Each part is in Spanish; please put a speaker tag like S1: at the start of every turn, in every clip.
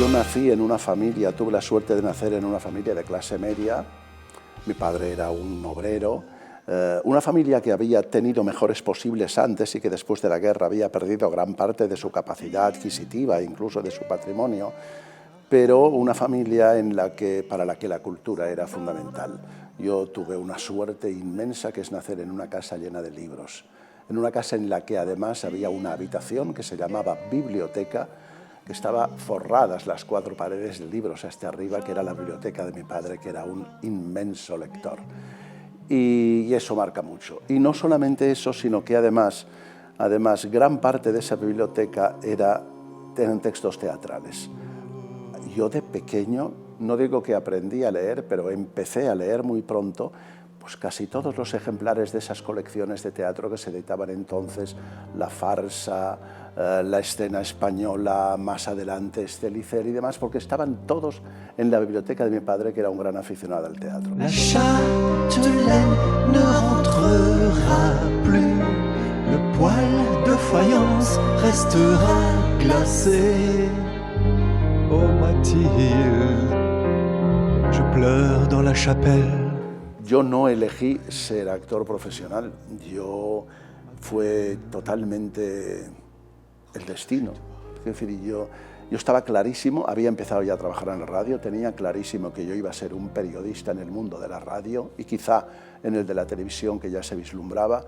S1: Yo nací en una familia, tuve la suerte de nacer en una familia de clase media. Mi padre era un obrero, una familia que había tenido mejores posibles antes y que después de la guerra había perdido gran parte de su capacidad adquisitiva, incluso de su patrimonio, pero una familia para la que la cultura era fundamental. Yo tuve una suerte inmensa, que es nacer en una casa llena de libros, en una casa en la que además había una habitación que se llamaba biblioteca, que estaba forradas las 4 paredes de libros hasta arriba, que era la biblioteca de mi padre, que era un inmenso lector. Y eso marca mucho. Y no solamente eso, sino que además gran parte de esa biblioteca eran textos teatrales. Yo de pequeño, no digo que aprendí a leer, pero empecé a leer muy pronto, pues casi todos los ejemplares de esas colecciones de teatro que se editaban entonces, La Farsa, La Escena Española, más adelante Estelicer y demás, porque estaban todos en la biblioteca de mi padre, que era un gran aficionado al teatro.
S2: La châtelaine ne rentrera plus, le poêle de faïence restera glacé. Oh Mathilde, je pleure dans la chapelle.
S1: Yo no elegí ser actor profesional, fue totalmente el destino. Es decir, yo estaba clarísimo, había empezado ya a trabajar en la radio, tenía clarísimo que yo iba a ser un periodista en el mundo de la radio y quizá en el de la televisión, que ya se vislumbraba,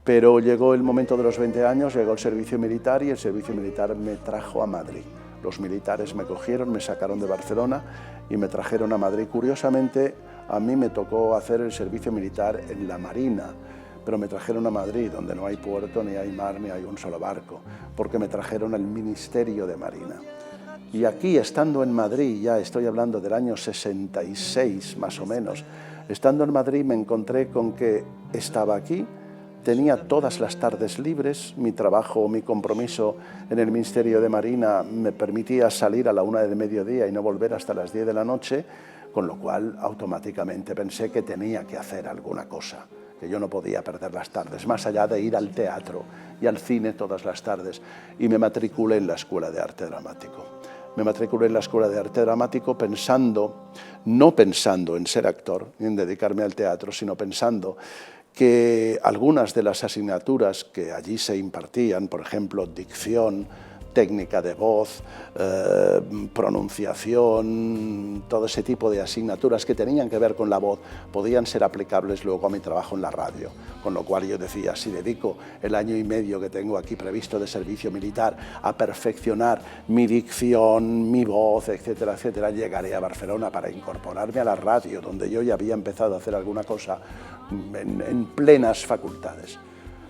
S1: pero llegó el momento de los 20 años, llegó el servicio militar y el servicio militar me trajo a Madrid. Los militares me cogieron, me sacaron de Barcelona y me trajeron a Madrid. Curiosamente, a mí me tocó hacer el servicio militar en la Marina, pero me trajeron a Madrid, donde no hay puerto, ni hay mar, ni hay un solo barco, porque me trajeron al Ministerio de Marina. Y aquí, estando en Madrid, ya estoy hablando del año 66 más o menos, estando en Madrid me encontré con que estaba aquí, tenía todas las tardes libres, mi trabajo, mi compromiso en el Ministerio de Marina me permitía salir a la 1 del mediodía y no volver hasta las 10 de la noche, con lo cual automáticamente pensé que tenía que hacer alguna cosa, que yo no podía perder las tardes, más allá de ir al teatro y al cine todas las tardes, y me matriculé en la Escuela de Arte Dramático. Me matriculé en la Escuela de Arte Dramático no pensando en ser actor, ni en dedicarme al teatro, sino pensando que algunas de las asignaturas que allí se impartían, por ejemplo, dicción, técnica de voz, pronunciación, todo ese tipo de asignaturas que tenían que ver con la voz, podían ser aplicables luego a mi trabajo en la radio. Con lo cual yo decía, si dedico el año y medio que tengo aquí previsto de servicio militar a perfeccionar mi dicción, mi voz, etcétera, etcétera, llegaré a Barcelona para incorporarme a la radio, donde yo ya había empezado a hacer alguna cosa en plenas facultades.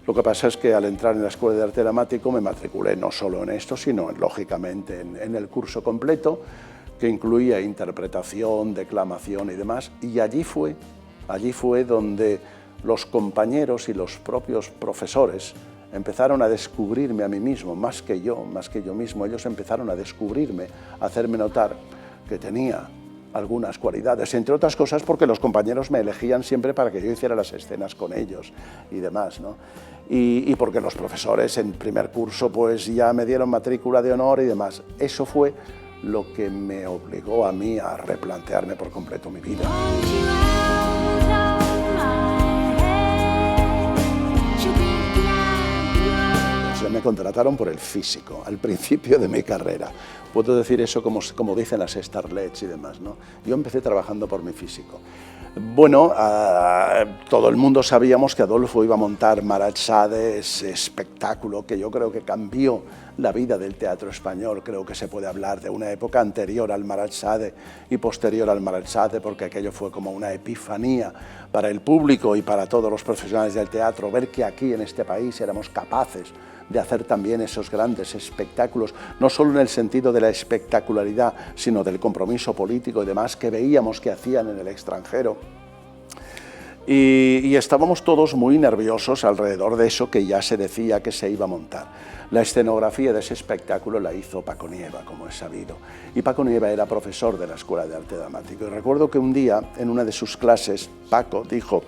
S1: Lo que pasa es que al entrar en la Escuela de Arte Dramático me matriculé no solo en esto, sino lógicamente en el curso completo, que incluía interpretación, declamación y demás, y allí fue donde los compañeros y los propios profesores empezaron a descubrirme a mí mismo, más que yo mismo. Ellos empezaron a descubrirme, a hacerme notar que tenía algunas cualidades, entre otras cosas porque los compañeros me elegían siempre para que yo hiciera las escenas con ellos y demás, ¿no? Y porque los profesores en primer curso pues ya me dieron matrícula de honor y demás. Eso fue lo que me obligó a mí a replantearme por completo mi vida. Me contrataron por el físico, al principio de mi carrera. Puedo decir eso como dicen las starlets y demás, ¿no? Yo empecé trabajando por mi físico. Bueno, todo el mundo sabíamos que Adolfo iba a montar Maratxade, ese espectáculo que yo creo que cambió la vida del teatro español. Creo que se puede hablar de una época anterior al Maratxade y posterior al Maratxade, porque aquello fue como una epifanía para el público y para todos los profesionales del teatro, ver que aquí en este país éramos capaces de hacer también esos grandes espectáculos, no solo en el sentido de la espectacularidad, sino del compromiso político y demás que veíamos que hacían en el extranjero. Y estábamos todos muy nerviosos alrededor de eso que ya se decía que se iba a montar. La escenografía de ese espectáculo la hizo Paco Nieva, como es sabido. Y Paco Nieva era profesor de la Escuela de Arte Dramático. Y recuerdo que un día, en una de sus clases, Paco dijo: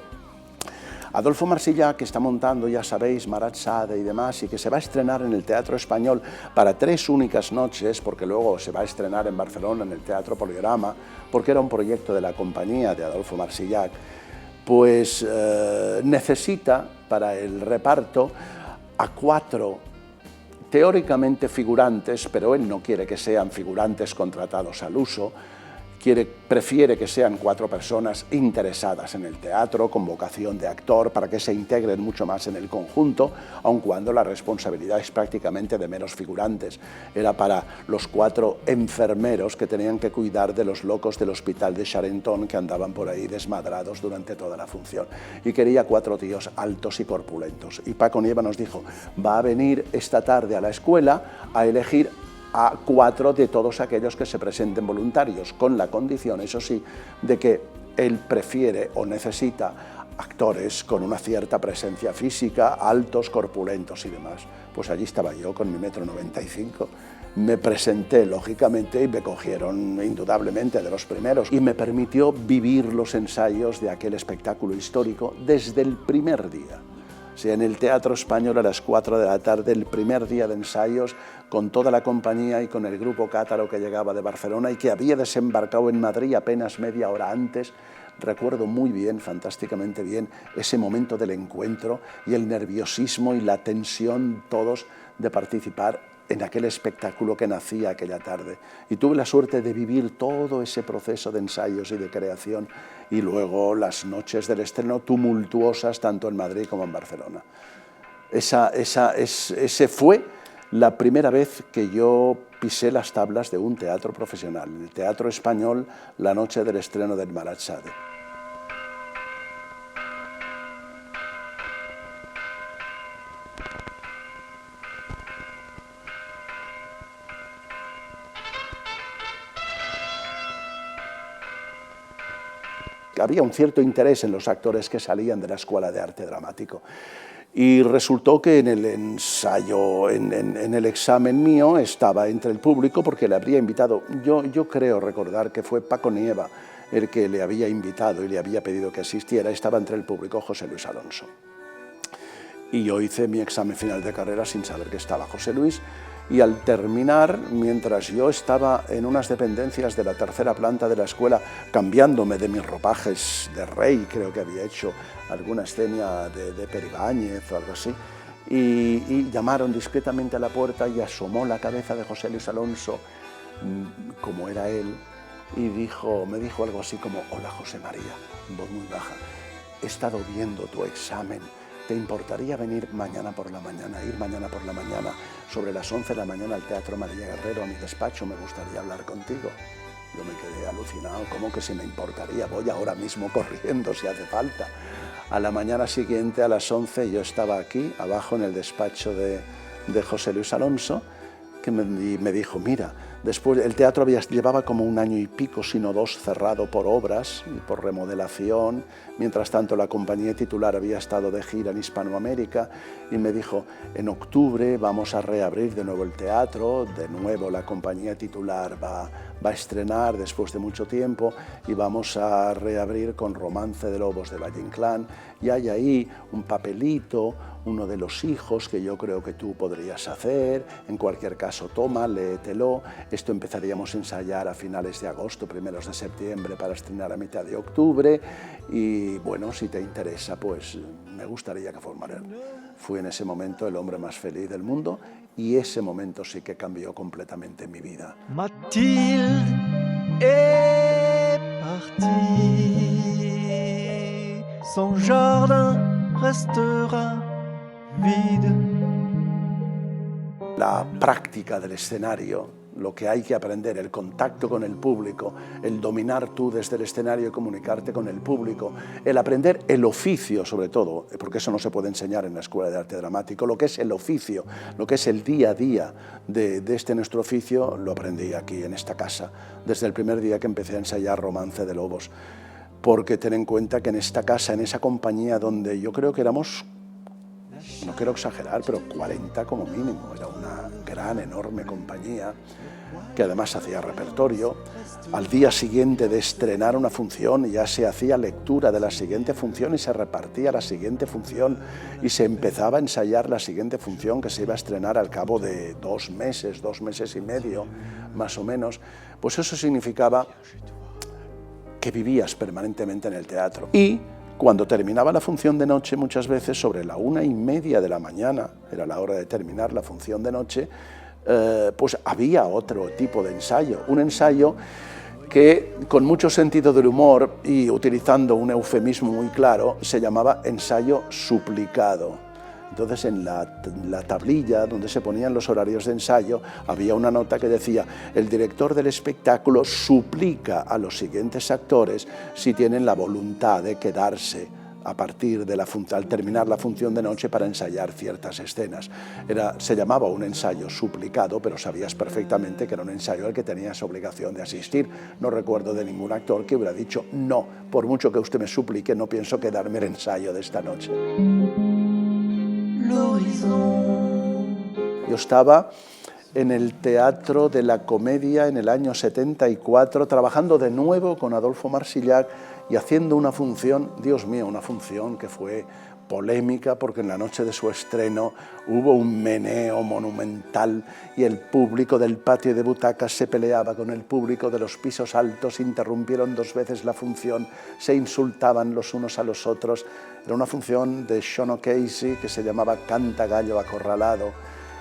S1: Adolfo Marsillac, que está montando, ya sabéis, Marat Sade y demás, y que se va a estrenar en el Teatro Español para 3 únicas noches, porque luego se va a estrenar en Barcelona, en el Teatro Poliorama, porque era un proyecto de la compañía de Adolfo Marsillac, pues necesita para el reparto a 4 teóricamente figurantes, pero él no quiere que sean figurantes contratados al uso, prefiere que sean 4 personas interesadas en el teatro, con vocación de actor, para que se integren mucho más en el conjunto, aun cuando la responsabilidad es prácticamente de meros figurantes. Era para los 4 enfermeros que tenían que cuidar de los locos del hospital de Charenton que andaban por ahí desmadrados durante toda la función. Y quería 4 tíos altos y corpulentos. Y Paco Nieva nos dijo, va a venir esta tarde a la escuela a elegir a 4 de todos aquellos que se presenten voluntarios, con la condición, eso sí, de que él prefiere o necesita actores con una cierta presencia física, altos, corpulentos y demás. Pues allí estaba yo con mi 1,95 m, me presenté lógicamente y me cogieron indudablemente de los primeros y me permitió vivir los ensayos de aquel espectáculo histórico desde el primer día. O sea, en el Teatro Español a las 4 de la tarde, el primer día de ensayos, con toda la compañía y con el grupo cátaro que llegaba de Barcelona y que había desembarcado en Madrid apenas media hora antes. Recuerdo muy bien, fantásticamente bien, ese momento del encuentro y el nerviosismo y la tensión todos de participar en aquel espectáculo que nacía aquella tarde. Y tuve la suerte de vivir todo ese proceso de ensayos y de creación y luego las noches del estreno tumultuosas tanto en Madrid como en Barcelona. Ese fue la primera vez que yo pisé las tablas de un teatro profesional, el Teatro Español, la noche del estreno del Marat Sade. Había un cierto interés en los actores que salían de la Escuela de Arte Dramático. Y resultó que en el ensayo, en el examen mío, estaba entre el público porque le habría invitado, yo creo recordar que fue Paco Nieva el que le había invitado y le había pedido que asistiera, estaba entre el público José Luis Alonso. Y yo hice mi examen final de carrera sin saber que estaba José Luis, y al terminar, mientras yo estaba en unas dependencias de la 3ª planta de la escuela, cambiándome de mis ropajes de rey, creo que había hecho alguna escena de Peribáñez o algo así, y llamaron discretamente a la puerta y asomó la cabeza de José Luis Alonso, como era él, y me dijo algo así como, hola José María, en voz muy baja, he estado viendo tu examen. ¿Te importaría venir mañana por la mañana, ir mañana por la mañana, sobre las 11 de la mañana al Teatro María Guerrero, a mi despacho? Me gustaría hablar contigo. Yo me quedé alucinado, ¿cómo que si me importaría? Voy ahora mismo corriendo si hace falta. A la mañana siguiente, a las 11, yo estaba aquí, abajo en el despacho de José Luis Alonso, que me dijo, mira, después el teatro llevaba como 1 año y pico, sino 2, cerrado por obras y por remodelación. Mientras tanto, la compañía titular había estado de gira en Hispanoamérica y me dijo, en octubre vamos a reabrir de nuevo el teatro, de nuevo la compañía titular va a estrenar después de mucho tiempo y vamos a reabrir con Romance de Lobos de Valle Inclán, y hay ahí un papelito, uno de los hijos que yo creo que tú podrías hacer, en cualquier caso toma, léetelo, esto empezaríamos a ensayar a finales de agosto, primeros de septiembre para estrenar a mitad de octubre y bueno, si te interesa pues me gustaría que formara. Fui en ese momento el hombre más feliz del mundo y ese momento sí que cambió completamente mi vida.
S2: Mathilde est partie, son jardin restera vide.
S1: La práctica del escenario, lo que hay que aprender, el contacto con el público, el dominar tú desde el escenario y comunicarte con el público, el aprender el oficio sobre todo, porque eso no se puede enseñar en la Escuela de Arte Dramático, lo que es el oficio, lo que es el día a día de este nuestro oficio, lo aprendí aquí en esta casa, desde el primer día que empecé a ensayar Romance de Lobos, porque ten en cuenta que en esta casa, en esa compañía donde yo creo que éramos no quiero exagerar, pero 40 como mínimo. Era una gran, enorme compañía que además hacía repertorio. Al día siguiente de estrenar una función ya se hacía lectura de la siguiente función y se repartía la siguiente función y se empezaba a ensayar la siguiente función que se iba a estrenar al cabo de 2 meses y medio, más o menos. Pues eso significaba que vivías permanentemente en el teatro. Y cuando terminaba la función de noche, muchas veces sobre la 1:30 de la mañana, era la hora de terminar la función de noche, pues había otro tipo de ensayo, un ensayo que con mucho sentido del humor y utilizando un eufemismo muy claro, se llamaba ensayo suplicado. Entonces en la tablilla donde se ponían los horarios de ensayo había una nota que decía: el director del espectáculo suplica a los siguientes actores si tienen la voluntad de quedarse a partir de al terminar la función de noche para ensayar ciertas escenas. Se llamaba un ensayo suplicado, pero sabías perfectamente que era un ensayo al que tenías obligación de asistir. No recuerdo de ningún actor que hubiera dicho: no, por mucho que usted me suplique, no pienso quedarme el ensayo de esta noche. Yo estaba en el Teatro de la Comedia en el año 74, trabajando de nuevo con Adolfo Marsillac y haciendo una función, Dios mío, una función que fue polémica porque en la noche de su estreno hubo un meneo monumental y el público del patio de butacas se peleaba con el público de los pisos altos, interrumpieron 2 veces la función, se insultaban los unos a los otros. Era una función de Sean O'Casey que se llamaba Canta gallo acorralado,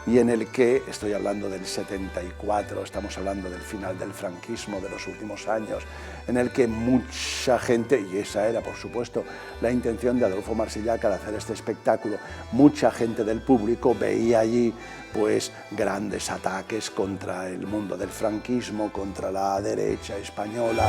S1: y en el que, estoy hablando del 74, estamos hablando del final del franquismo, de los últimos años, en el que mucha gente, y esa era por supuesto la intención de Adolfo Marsillac al hacer este espectáculo, mucha gente del público veía allí pues grandes ataques contra el mundo del franquismo, contra la derecha española.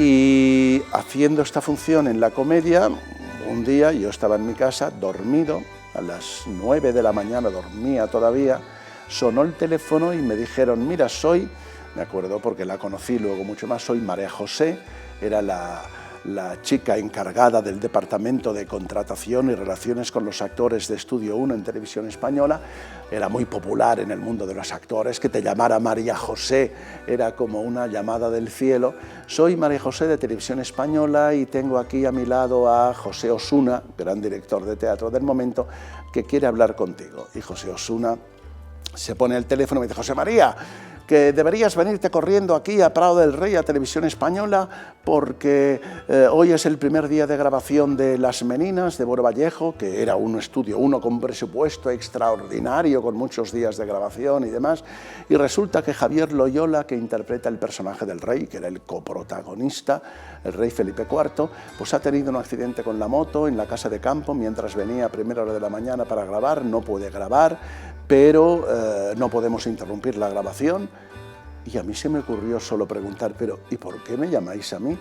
S1: Y haciendo esta función en la Comedia, un día yo estaba en mi casa, dormido, a las 9 de la mañana dormía todavía, sonó el teléfono y me dijeron: mira, me acuerdo porque la conocí luego mucho más, soy María José, era la chica encargada del departamento de contratación y relaciones con los actores de Estudio 1 en Televisión Española. Era muy popular en el mundo de los actores, que te llamara María José era como una llamada del cielo. Soy María José de Televisión Española y tengo aquí a mi lado a José Osuna, gran director de teatro del momento, que quiere hablar contigo. Y José Osuna se pone el teléfono y me dice: José María, que deberías venirte corriendo aquí a Prado del Rey, a Televisión Española, porque hoy es el primer día de grabación de Las Meninas, de Boro Vallejo, que era un Estudio 1 con presupuesto extraordinario, con muchos días de grabación y demás, y resulta que Javier Loyola, que interpreta el personaje del rey, que era el coprotagonista, el rey Felipe IV, pues ha tenido un accidente con la moto en la casa de campo mientras venía a primera hora de la mañana para grabar, no puede grabar, pero no podemos interrumpir la grabación. Y a mí se me ocurrió solo preguntar: pero ¿y por qué me llamáis a mí?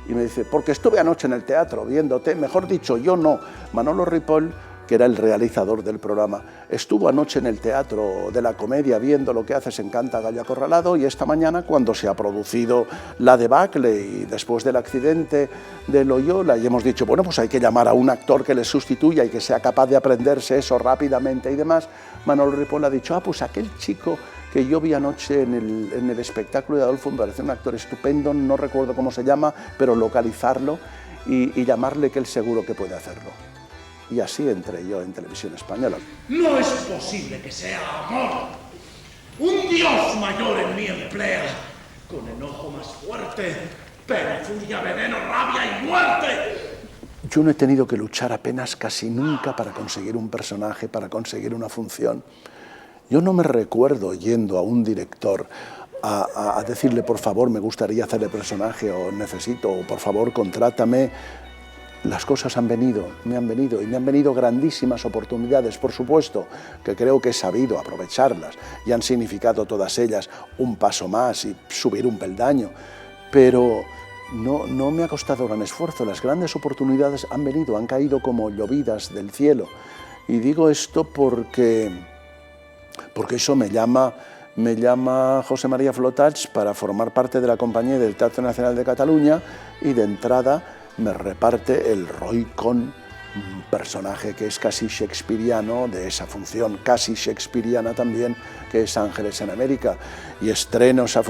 S1: Y me dice: porque estuve anoche en el teatro viéndote, mejor dicho, yo no, Manolo Ripoll, que era el realizador del programa, estuvo anoche en el Teatro de la Comedia viendo lo que haces en Canta gallo acorralado, y esta mañana, cuando se ha producido la debacle y después del accidente de Loyola, y hemos dicho, bueno, pues hay que llamar a un actor que le sustituya y que sea capaz de aprenderse eso rápidamente y demás, Manolo Ripoll ha dicho: pues aquel chico que yo vi anoche en el espectáculo de Adolfo me parece un actor estupendo, no recuerdo cómo se llama, pero localizarlo y llamarle, que él seguro que puede hacerlo. Y así entré yo en Televisión Española.
S3: No es posible que sea amor. Un Dios mayor en mí emplea, con enojo más fuerte, pero furia, veneno, rabia y muerte.
S1: Yo no he tenido que luchar apenas casi nunca para conseguir un personaje, para conseguir una función. Yo no me recuerdo yendo a un director a decirle: por favor, me gustaría hacer el personaje, o necesito, o por favor, contrátame. Las cosas han venido, y me han venido grandísimas oportunidades, por supuesto, que creo que he sabido aprovecharlas, y han significado todas ellas un paso más y subir un peldaño, pero no me ha costado gran esfuerzo. Las grandes oportunidades han venido, han caído como llovidas del cielo, y digo esto porque eso me llama me llama José María Flotats para formar parte de la compañía del Teatro Nacional de Cataluña y de entrada me reparte el Roy Cohn, un personaje que es casi shakespeariano, de esa función casi shakespeariana también, que es Ángeles en América. Y estrenamos esa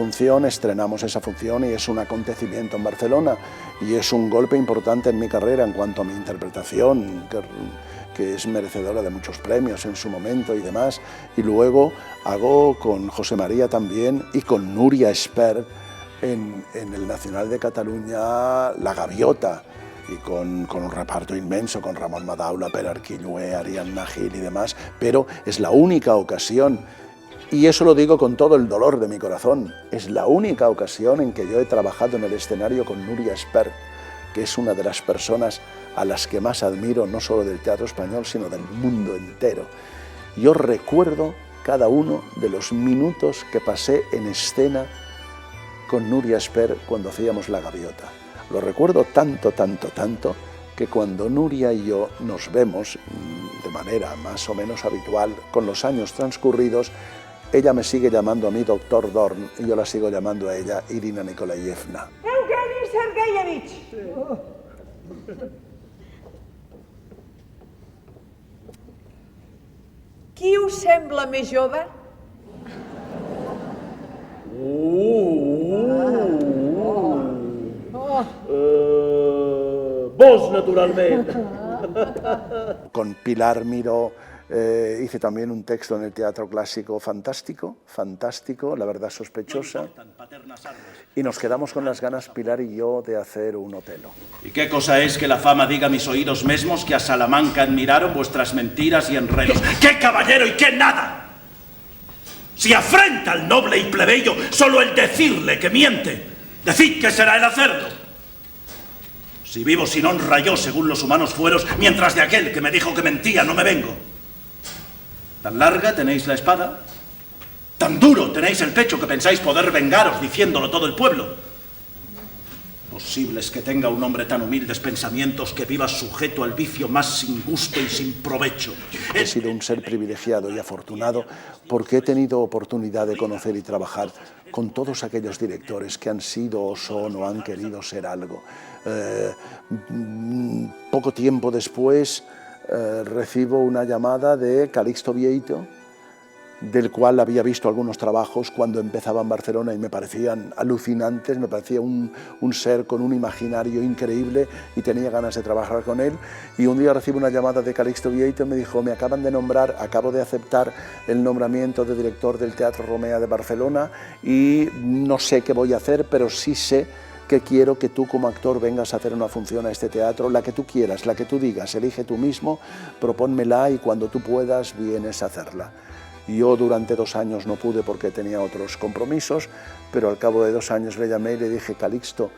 S1: función y es un acontecimiento en Barcelona y es un golpe importante en mi carrera en cuanto a mi interpretación, que es merecedora de muchos premios en su momento y demás. Y luego hago con José María también y con Núria Espert en el Nacional de Cataluña La Gaviota, y con un reparto inmenso, con Ramon Madaula, Pere Arquillué, Ariadna Gil y demás, pero es la única ocasión, y eso lo digo con todo el dolor de mi corazón, es la única ocasión en que yo he trabajado en el escenario con Núria Espert, que es una de las personas a las que más admiro, no solo del teatro español, sino del mundo entero. Yo recuerdo cada uno de los minutos que pasé en escena con Núria Espert cuando hacíamos La Gaviota. Lo recuerdo tanto, que cuando Núria y yo nos vemos de manera más o menos habitual, con los años transcurridos, ella me sigue llamando a mí Doctor Dorn y yo la sigo llamando a ella Irina Nikolayevna.
S4: Eugeni Sergeyevich. Qui us sembla més jove?
S3: Vos, naturalmente.
S1: Con Pilar Miró hice también un texto en el Teatro Clásico fantástico, La verdad sospechosa, y nos quedamos con las ganas, Pilar y yo, de hacer un Otelo.
S5: ¿Y qué cosa es que la fama diga a mis oídos mesmos que a Salamanca admiraron vuestras mentiras y enredos? ¡Qué caballero y qué nada! Si afrenta al noble y plebeyo solo el decirle que miente, decid que será el hacerlo. Si vivo sin honra yo según los humanos fueros, mientras de aquel que me dijo que mentía no me vengo. ¿Tan larga tenéis la espada? ¿Tan duro tenéis el pecho que pensáis poder vengaros diciéndolo todo el pueblo? ¿Posible es que tenga un hombre tan humildes pensamientos que viva sujeto al vicio más sin gusto y sin provecho?
S1: He sido un ser privilegiado y afortunado porque he tenido oportunidad de conocer y trabajar con todos aquellos directores que han sido o son o han querido ser algo. Poco tiempo después recibo una llamada de Calixto Vieito, del cual había visto algunos trabajos cuando empezaba en Barcelona y me parecían alucinantes, me parecía un ser con un imaginario increíble y tenía ganas de trabajar con él. Y un día recibo una llamada de Calixto Vieito y me dijo: me acaban de nombrar, acabo de aceptar el nombramiento de director del Teatro Romea de Barcelona y no sé qué voy a hacer, pero sí sé que quiero que tú como actor vengas a hacer una función a este teatro, la que tú quieras, la que tú digas, elige tú mismo, propónmela y cuando tú puedas vienes a hacerla. Yo durante 2 años no pude porque tenía otros compromisos, pero al cabo de 2 años le llamé y le dije: Calixto,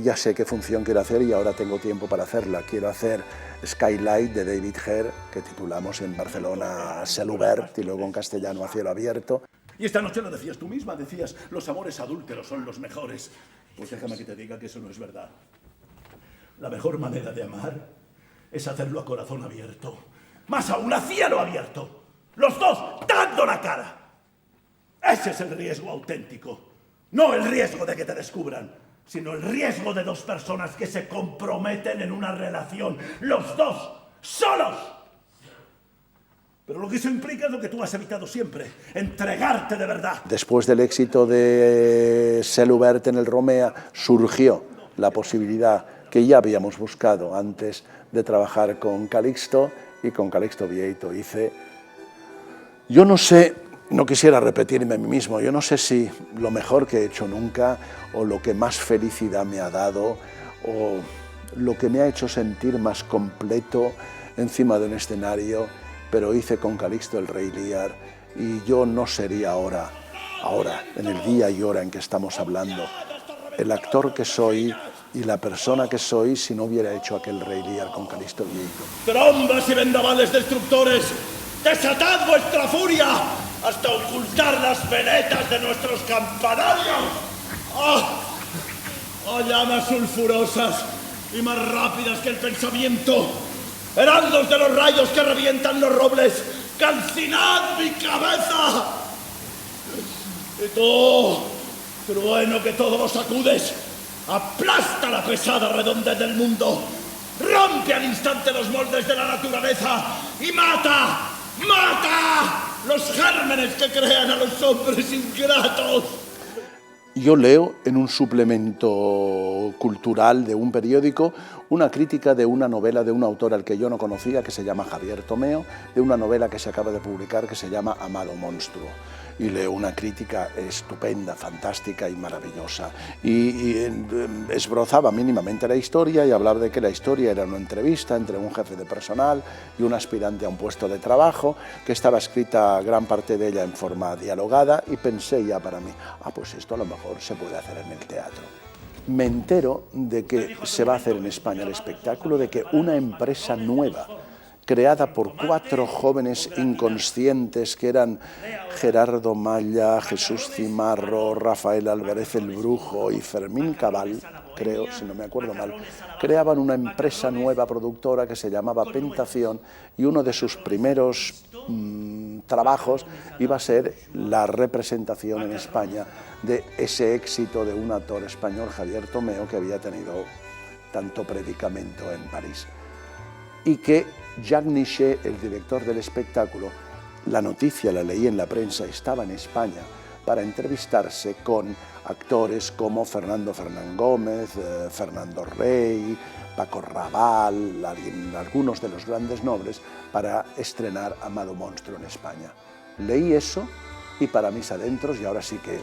S1: ya sé qué función quiero hacer y ahora tengo tiempo para hacerla. Quiero hacer Skylight de David Hare, que titulamos en Barcelona Ciel Obert y luego en castellano A Cielo Abierto.
S3: Y esta noche lo decías tú misma, decías: los amores adúlteros son los mejores. Pues déjame que te diga que eso no es verdad. La mejor manera de amar es hacerlo a corazón abierto. Más aún, a cielo abierto. Los dos dando la cara. Ese es el riesgo auténtico. No el riesgo de que te descubran, sino el riesgo de 2 personas que se comprometen en una relación. Los dos, solos. Pero lo que eso implica es lo que tú has evitado siempre, entregarte de verdad.
S1: Después del éxito de Ciel Obert en el Romea, surgió la posibilidad que ya habíamos buscado antes de trabajar con Calixto y con Calixto Vieito. Yo no sé, no quisiera repetirme a mí mismo, yo no sé si lo mejor que he hecho nunca o lo que más felicidad me ha dado o lo que me ha hecho sentir más completo encima de un escenario, pero hice con Calixto el Rey Lear y yo no sería ahora, en el día y hora en que estamos hablando, el actor que soy y la persona que soy si no hubiera hecho aquel Rey Lear con Calixto Vieito.
S3: Trombas y vendavales destructores, desatad vuestra furia hasta ocultar las venetas de nuestros campanarios. ¡Oh, llamas sulfurosas y más rápidas que el pensamiento! ¡Heraldos de los rayos que revientan los robles! ¡Calcinad mi cabeza! Y tú, trueno que todo lo sacudes, aplasta la pesada redondez del mundo, rompe al instante los moldes de la naturaleza y mata los gérmenes que crean a los hombres ingratos.
S1: Yo leo en un suplemento cultural de un periódico una crítica de una novela de un autor al que yo no conocía, que se llama Javier Tomeo, de una novela que se acaba de publicar que se llama Amado Monstruo. Y leo una crítica estupenda, fantástica y maravillosa. Y esbozaba mínimamente la historia y hablaba de que la historia era una entrevista entre un jefe de personal y un aspirante a un puesto de trabajo, que estaba escrita gran parte de ella en forma dialogada, y pensé ya para mí, pues esto a lo mejor se puede hacer en el teatro. Me entero de que se va a hacer en España el espectáculo, de que una empresa nueva, creada por 4 jóvenes inconscientes que eran Gerardo Malla, Jesús Cimarro, Rafael Álvarez el Brujo y Fermín Cabal, creo, si no me acuerdo mal, creaban una empresa nueva productora que se llamaba Pentación, y uno de sus primeros trabajos iba a ser la representación en España de ese éxito de un actor español, Javier Tomeo, que había tenido tanto predicamento en París. Y que Jacques Nichet, el director del espectáculo, la noticia la leí en la prensa, estaba en España para entrevistarse con actores como Fernando Fernán Gómez, Fernando Rey, Paco Raval, algunos de los grandes nombres, para estrenar Amado Monstruo en España. Leí eso y para mis adentros, y ahora sí que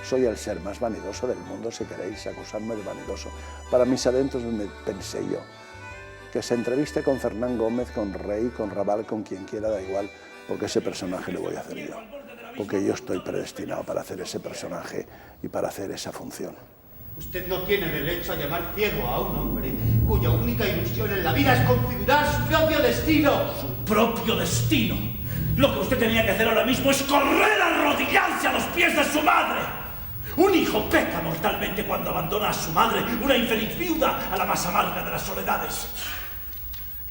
S1: soy el ser más vanidoso del mundo, si queréis acusarme de vanidoso, para mis adentros me pensé yo, que se entreviste con Fernán Gómez, con Rey, con Raval, con quien quiera, da igual, porque ese personaje lo voy a hacer yo. Porque yo estoy predestinado para hacer ese personaje y para hacer esa función.
S6: Usted no tiene derecho a llamar ciego a un hombre cuya única ilusión en la vida es configurar su propio destino.
S5: ¿Su propio destino? Lo que usted tenía que hacer ahora mismo es correr a arrodillarse a los pies de su madre. Un hijo peca mortalmente cuando abandona a su madre, una infeliz viuda, a la más amarga de las soledades.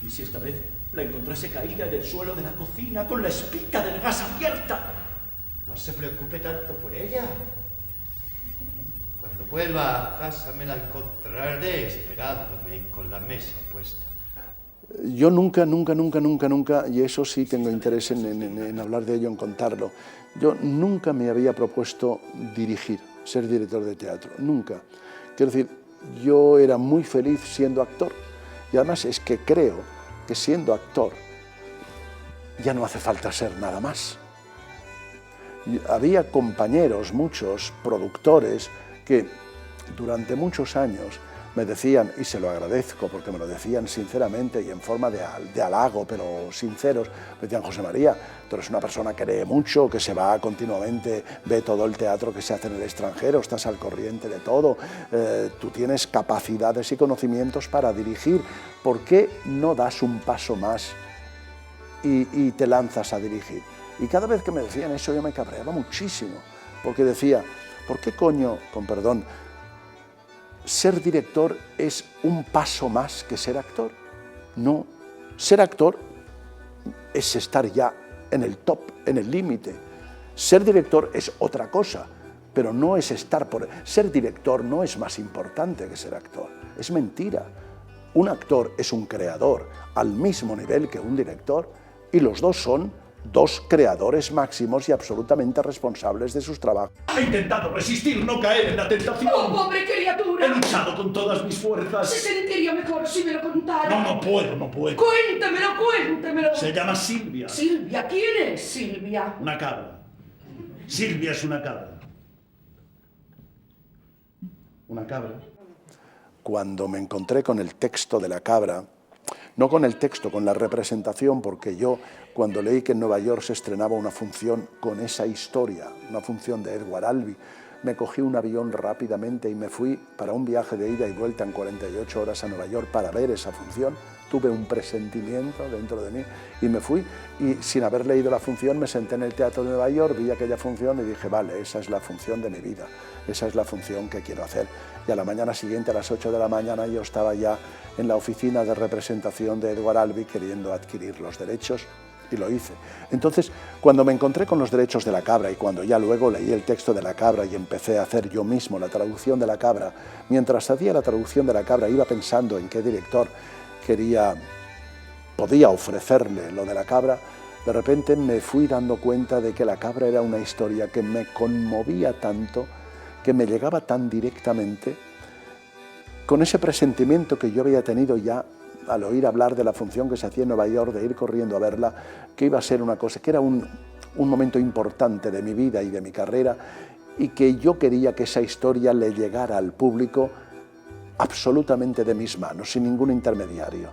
S5: ¿Y si esta vez la encontrase caída en el suelo de la cocina con la espita del gas abierta?
S6: No se preocupe tanto por ella. Cuando vuelva a casa me la encontraré esperándome con la mesa puesta.
S1: Yo nunca, y eso sí tengo interés en hablar de ello, en contarlo, yo nunca me había propuesto dirigir, ser director de teatro, nunca. Quiero decir, yo era muy feliz siendo actor, y además es que creo que siendo actor ya no hace falta ser nada más. Había compañeros, muchos productores, que durante muchos años me decían, y se lo agradezco porque me lo decían sinceramente y en forma de halago, pero sinceros, me decían: José María, tú eres una persona que lee mucho, que se va continuamente, ve todo el teatro que se hace en el extranjero, estás al corriente de todo, tú tienes capacidades y conocimientos para dirigir, ¿por qué no das un paso más y te lanzas a dirigir? Y cada vez que me decían eso yo me cabreaba muchísimo, porque decía, ¿por qué coño, con perdón, ser director es un paso más que ser actor? No, ser actor es estar ya en el top, en el límite. Ser director es otra cosa, pero no es estar por... Ser director no es más importante que ser actor, es mentira. Un actor es un creador al mismo nivel que un director, y los dos son dos creadores máximos y absolutamente responsables de sus trabajos.
S3: He intentado resistir, no caer en la tentación.
S7: ¡Oh, pobre criatura!
S3: He luchado con todas mis fuerzas.
S7: Se sentiría mejor si me lo contara.
S3: No puedo.
S7: Cuéntemelo.
S3: Se llama Silvia.
S7: Silvia, ¿quién es Silvia?
S3: Una cabra. Silvia es una cabra. Una cabra.
S1: Cuando me encontré con el texto de la cabra, no con el texto, con la representación, porque yo cuando leí que en Nueva York se estrenaba una función con esa historia, una función de Edward Albee, me cogí un avión rápidamente y me fui para un viaje de ida y vuelta en 48 horas a Nueva York para ver esa función. Tuve un presentimiento dentro de mí y me fui, y sin haber leído la función me senté en el Teatro de Nueva York, vi aquella función y dije, vale, esa es la función de mi vida, esa es la función que quiero hacer. Y a la mañana siguiente, a las 8 de la mañana, yo estaba ya en la oficina de representación de Edward Albee queriendo adquirir los derechos, y lo hice. Entonces, cuando me encontré con los derechos de La Cabra y cuando ya luego leí el texto de La Cabra y empecé a hacer yo mismo la traducción de La Cabra, mientras hacía la traducción de La Cabra iba pensando en qué director podía ofrecerle lo de La Cabra, de repente me fui dando cuenta de que La Cabra era una historia que me conmovía tanto, que me llegaba tan directamente, con ese presentimiento que yo había tenido ya al oír hablar de la función que se hacía en Nueva York, de ir corriendo a verla, que iba a ser una cosa, que era un momento importante de mi vida y de mi carrera, y que yo quería que esa historia le llegara al público absolutamente de mis manos, sin ningún intermediario.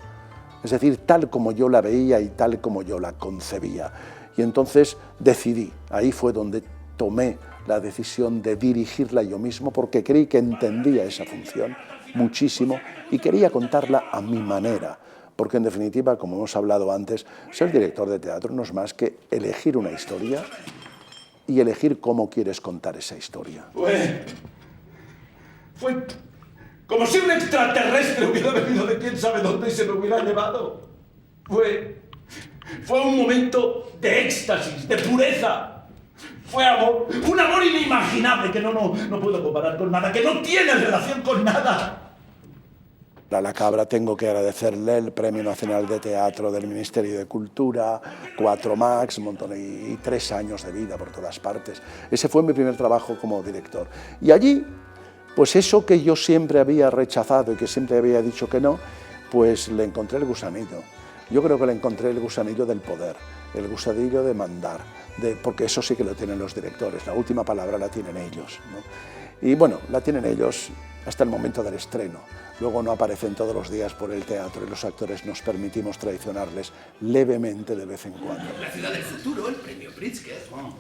S1: Es decir, tal como yo la veía y tal como yo la concebía. Y entonces decidí, ahí fue donde tomé la decisión de dirigirla yo mismo, porque creí que entendía esa función muchísimo y quería contarla a mi manera, porque en definitiva, como hemos hablado antes, ser director de teatro no es más que elegir una historia y elegir cómo quieres contar esa historia.
S5: Fue como si un extraterrestre hubiera venido de quién sabe dónde y se me hubiera llevado. Fue un momento de éxtasis, de pureza. Fue amor, un amor inimaginable que no puedo comparar con nada, que no tiene relación con nada.
S1: A La Cabra tengo que agradecerle el Premio Nacional de Teatro del Ministerio de Cultura, 4 Max, un montón, y 3 años de vida por todas partes. Ese fue mi primer trabajo como director. Y allí, pues eso que yo siempre había rechazado y que siempre había dicho que no, pues le encontré el gusanillo. Yo creo que le encontré el gusanillo del poder, el gusanillo de mandar, porque eso sí que lo tienen los directores, la última palabra la tienen ellos, ¿no? Y bueno, la tienen ellos hasta el momento del estreno. Luego no aparecen todos los días por el teatro y los actores nos permitimos traicionarles levemente de vez en cuando.
S8: La ciudad del futuro, el premio Pritzker.
S5: Oh.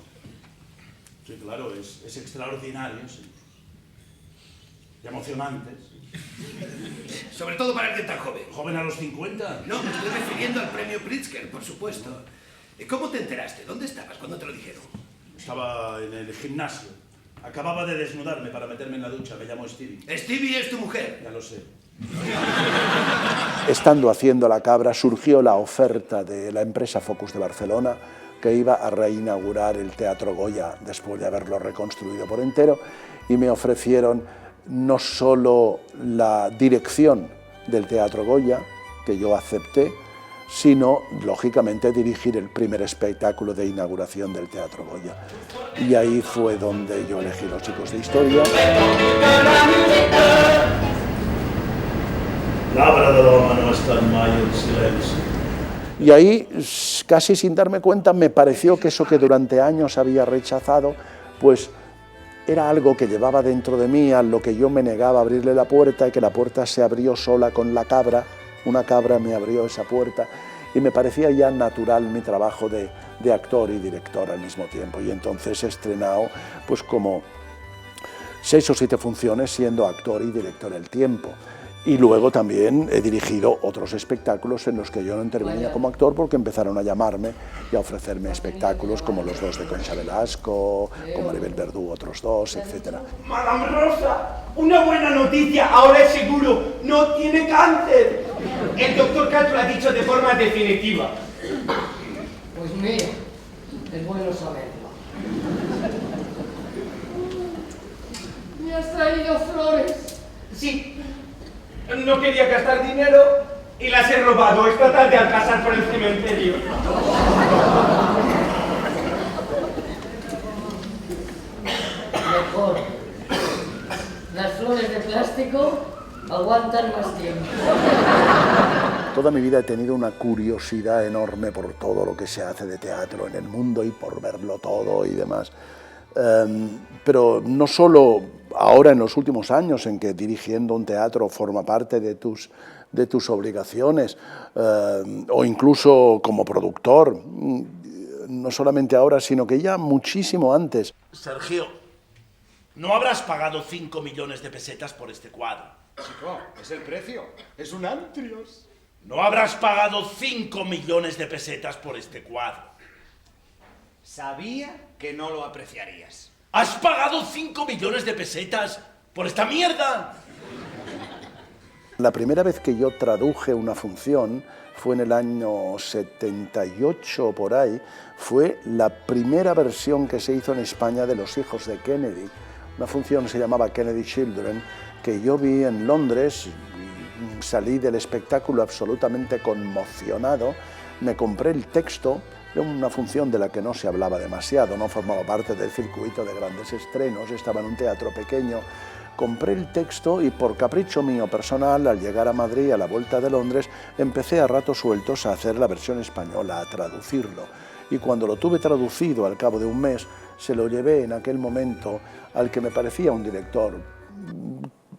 S5: Sí, claro, es extraordinario, sí. Y emocionante.
S8: Sobre todo para alguien tan joven.
S5: ¿Joven a los 50?
S8: No, me estoy refiriendo al premio Pritzker, por supuesto. ¿Cómo te enteraste? ¿Dónde estabas? ¿Cuándo te lo dijeron?
S5: Estaba en el gimnasio. Acababa de desnudarme para meterme en la ducha. Me llamo Stevie.
S8: Stevie es tu mujer.
S5: Ya lo sé.
S1: Estando haciendo La Cabra, surgió la oferta de la empresa Focus de Barcelona, que iba a reinaugurar el Teatro Goya después de haberlo reconstruido por entero, y me ofrecieron no solo la dirección del Teatro Goya, que yo acepté, sino, lógicamente, dirigir el primer espectáculo de inauguración del Teatro Goya. Y ahí fue donde yo elegí Los Chicos de Historia. Y ahí, casi sin darme cuenta, me pareció que eso que durante años había rechazado, pues era algo que llevaba dentro de mí, a lo que yo me negaba a abrirle la puerta, y que la puerta se abrió sola con La Cabra. Una cabra me abrió esa puerta y me parecía ya natural mi trabajo de actor y director al mismo tiempo. Y entonces he estrenado pues como 6 o 7 funciones siendo actor y director al tiempo. Y luego también he dirigido otros espectáculos en los que yo no intervenía como actor, porque empezaron a llamarme y a ofrecerme espectáculos como los 2 de Concha Velasco, con Maribel Verdú, otros 2, etc.
S9: Madame Rosa, una buena noticia, ahora es seguro, no tiene cáncer. El doctor Katz lo ha dicho de forma definitiva.
S7: Pues mira, es bueno saberlo. ¿Me has traído flores?
S9: Sí. No quería gastar dinero y las he robado esta tarde al pasar por el cementerio.
S7: Mejor. Las flores de plástico aguantan más tiempo.
S1: Toda mi vida he tenido una curiosidad enorme por todo lo que se hace de teatro en el mundo y por verlo todo y demás. Pero no solo ahora en los últimos años en que dirigiendo un teatro forma parte de tus obligaciones, o incluso como productor, no solamente ahora, sino que ya muchísimo antes.
S5: Sergio, no habrás pagado 5 millones de pesetas por este cuadro.
S6: Chico, es el precio, es un antrios.
S5: No habrás pagado 5 millones de pesetas por este cuadro.
S6: Sabía que no lo apreciarías.
S5: ¿Has pagado 5 millones de pesetas por esta mierda?
S1: La primera vez que yo traduje una función fue en el año 78 o por ahí. Fue la primera versión que se hizo en España de Los hijos de Kennedy. Una función se llamaba Kennedy Children, que yo vi en Londres. Salí del espectáculo absolutamente conmocionado. Me compré el texto. Era una función de la que no se hablaba demasiado, no formaba parte del circuito de grandes estrenos, estaba en un teatro pequeño. Compré el texto y por capricho mío personal, al llegar a Madrid a la vuelta de Londres, empecé a ratos sueltos a hacer la versión española, a traducirlo. Y cuando lo tuve traducido al cabo de un mes, se lo llevé en aquel momento al que me parecía un director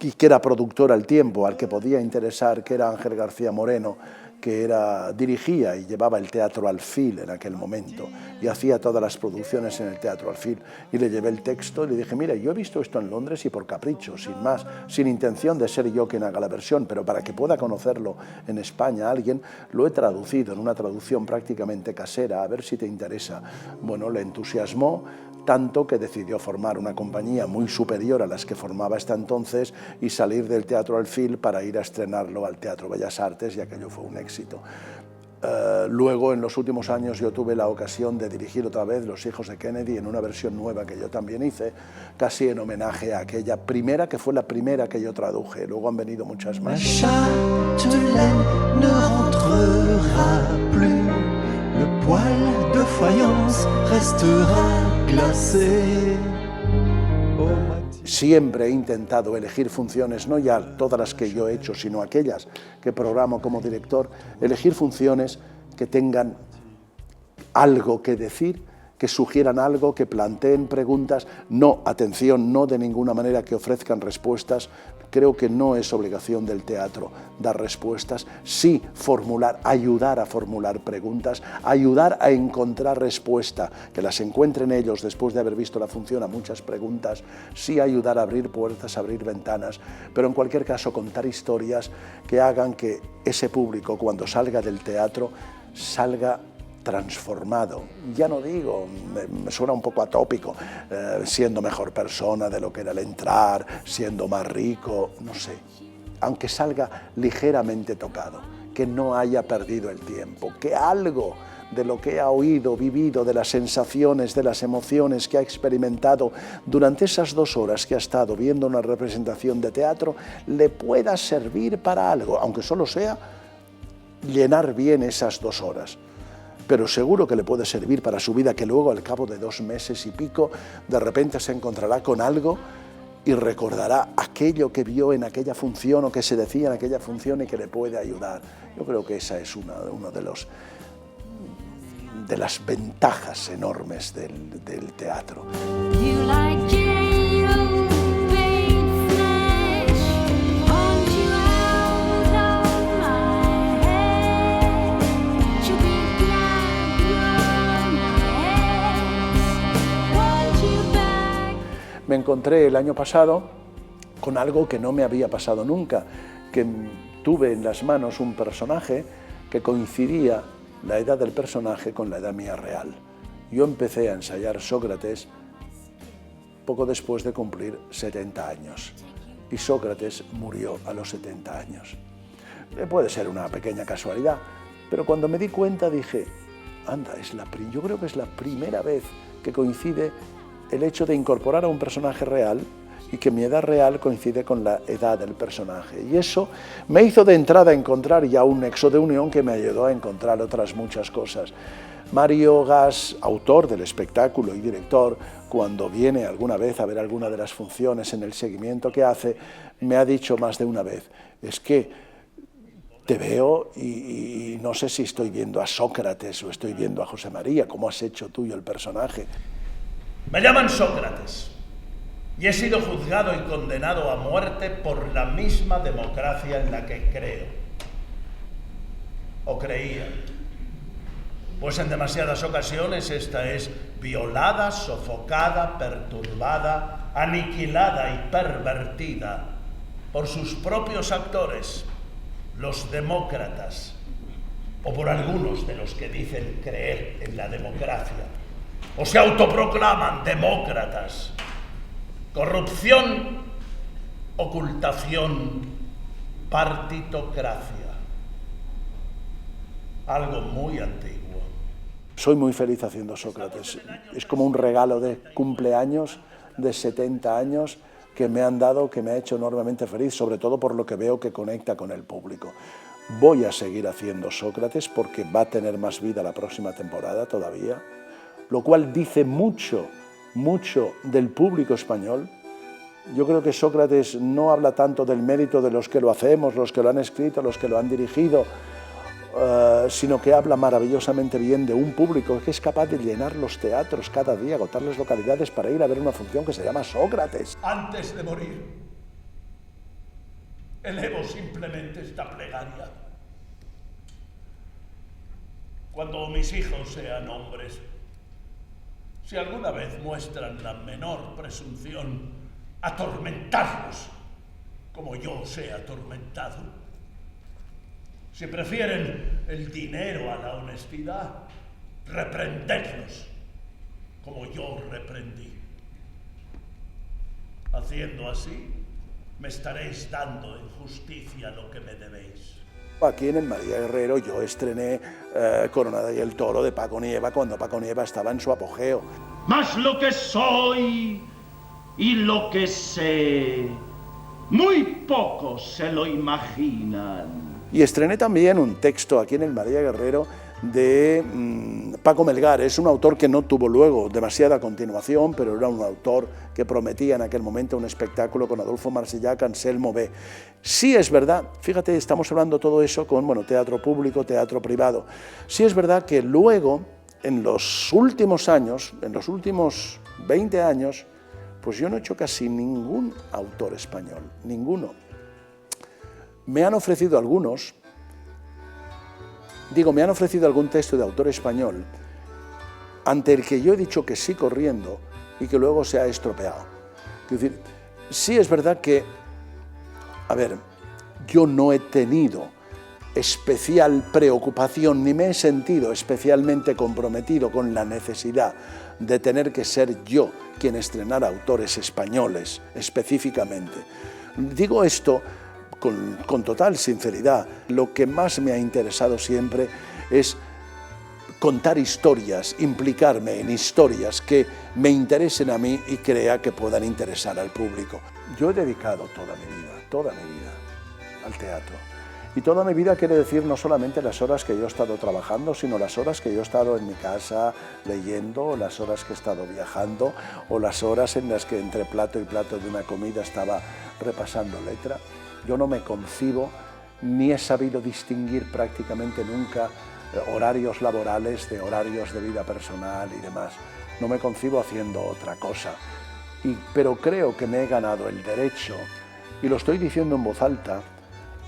S1: y que era productor al tiempo, al que podía interesar, que era Ángel García Moreno, que dirigía y llevaba el Teatro Alfil en aquel momento y hacía todas las producciones en el Teatro Alfil, y le llevé el texto y le dije: mira, yo he visto esto en Londres y por capricho, sin más, sin intención de ser yo quien haga la versión, pero para que pueda conocerlo en España alguien, lo he traducido en una traducción prácticamente casera, a ver si te interesa. Bueno, le entusiasmó tanto que decidió formar una compañía muy superior a las que formaba hasta entonces y salir del Teatro Alfil para ir a estrenarlo al Teatro Bellas Artes, y aquello fue un éxito. Luego, en los últimos años, yo tuve la ocasión de dirigir otra vez Los hijos de Kennedy en una versión nueva que yo también hice, casi en homenaje a aquella primera, que fue la primera que yo traduje. Luego han venido muchas más.
S2: Châtelaine ne rentrera plus, le poêle de faïence restera glacé.
S1: Siempre he intentado elegir funciones, no ya todas las que yo he hecho, sino aquellas que programo como director, elegir funciones que tengan algo que decir, que sugieran algo, que planteen preguntas. No, atención, no de ninguna manera que ofrezcan respuestas. Creo que no es obligación del teatro dar respuestas, sí formular, ayudar a formular preguntas, ayudar a encontrar respuesta, que las encuentren ellos después de haber visto la función a muchas preguntas, sí ayudar a abrir puertas, a abrir ventanas, pero en cualquier caso contar historias que hagan que ese público, cuando salga del teatro, salga transformado. Ya no digo, me suena un poco atópico, siendo mejor persona de lo que era al entrar, siendo más rico, no sé, aunque salga ligeramente tocado, que no haya perdido el tiempo, que algo de lo que ha oído, vivido, de las sensaciones, de las emociones que ha experimentado durante esas 2 horas que ha estado viendo una representación de teatro, le pueda servir para algo, aunque solo sea llenar bien esas 2 horas. Pero seguro que le puede servir para su vida, que luego al cabo de 2 meses y pico de repente se encontrará con algo y recordará aquello que vio en aquella función o que se decía en aquella función y que le puede ayudar. Yo creo que esa es una de las ventajas enormes del teatro. Me encontré el año pasado con algo que no me había pasado nunca, que tuve en las manos un personaje que coincidía la edad del personaje con la edad mía real. Yo empecé a ensayar Sócrates poco después de cumplir 70 años y Sócrates murió a los 70 años. Puede ser una pequeña casualidad, pero cuando me di cuenta dije, anda, yo creo que es la primera vez que coincide el hecho de incorporar a un personaje real y que mi edad real coincide con la edad del personaje. Y eso me hizo de entrada encontrar ya un nexo de unión que me ayudó a encontrar otras muchas cosas. Mario Gas, autor del espectáculo y director, cuando viene alguna vez a ver alguna de las funciones en el seguimiento que hace, me ha dicho más de una vez, es que te veo y no sé si estoy viendo a Sócrates o estoy viendo a José María, ¿cómo has hecho tú y el personaje?
S5: Me llaman Sócrates y he sido juzgado y condenado a muerte por la misma democracia en la que creo. O creía. Pues en demasiadas ocasiones esta es violada, sofocada, perturbada, aniquilada y pervertida por sus propios actores, los demócratas, o por algunos de los que dicen creer en la democracia, o se autoproclaman demócratas. Corrupción, ocultación
S3: Partitocracia. Algo muy antiguo.
S1: Soy muy feliz haciendo Sócrates. Es como un regalo de cumpleaños de 70 años que me han dado, que me ha hecho enormemente feliz, sobre todo por lo que veo que conecta con el público. Voy a seguir haciendo Sócrates porque va a tener más vida la próxima temporada todavía, lo cual dice mucho del público español. Yo creo que Sócrates no habla tanto del mérito de los que lo hacemos, los que lo han escrito, los que lo han dirigido, sino que habla maravillosamente bien de un público que es capaz de llenar los teatros cada día, agotar las localidades para ir a ver una función que se llama Sócrates.
S3: Antes de morir, elevo simplemente esta plegaria. Cuando mis hijos sean hombres, si alguna vez muestran la menor presunción, atormentarlos como yo os he atormentado. Si prefieren el dinero a la honestidad, reprendedlos como yo os reprendí. Haciendo así, me estaréis dando en justicia lo que me debéis.
S1: Aquí en el María Guerrero yo estrené Coronada y el Toro de Paco Nieva cuando Paco Nieva estaba en su apogeo.
S5: Mas lo que soy y lo que sé, muy pocos se lo imaginan.
S1: Y estrené también un texto aquí en el María Guerrero de Paco Melgar. Es un autor que no tuvo luego demasiada continuación, pero era un autor que prometía en aquel momento un espectáculo con Adolfo Marsillac, Anselmo B. Sí es verdad, fíjate, estamos hablando todo eso con teatro público, teatro privado. Sí es verdad que luego, en los últimos años, en los últimos 20 años, pues yo no he hecho casi ningún autor español, ninguno. Me han ofrecido algunos, me han ofrecido algún texto de autor español ante el que yo he dicho que sí corriendo y que luego se ha estropeado. Es decir, sí es verdad que, yo no he tenido especial preocupación ni me he sentido especialmente comprometido con la necesidad de tener que ser yo quien estrenara autores españoles específicamente. Digo esto con total sinceridad. Lo que más me ha interesado siempre es contar historias, implicarme en historias que me interesen a mí y crea que puedan interesar al público. Yo he dedicado toda mi vida al teatro. Y toda mi vida quiere decir no solamente las horas que yo he estado trabajando, sino las horas que yo he estado en mi casa leyendo, o las horas que he estado viajando, o las horas en las que entre plato y plato de una comida estaba repasando letra. Yo no me concibo, ni he sabido distinguir prácticamente nunca horarios laborales de horarios de vida personal y demás. No me concibo haciendo otra cosa. Pero creo que me he ganado el derecho, y lo estoy diciendo en voz alta,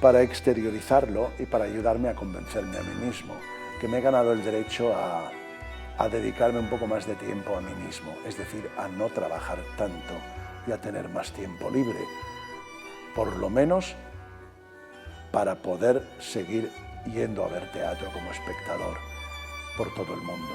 S1: para exteriorizarlo y para ayudarme a convencerme a mí mismo, que me he ganado el derecho a dedicarme un poco más de tiempo a mí mismo, es decir, a no trabajar tanto y a tener más tiempo libre, por lo menos para poder seguir yendo a ver teatro como espectador por todo el mundo.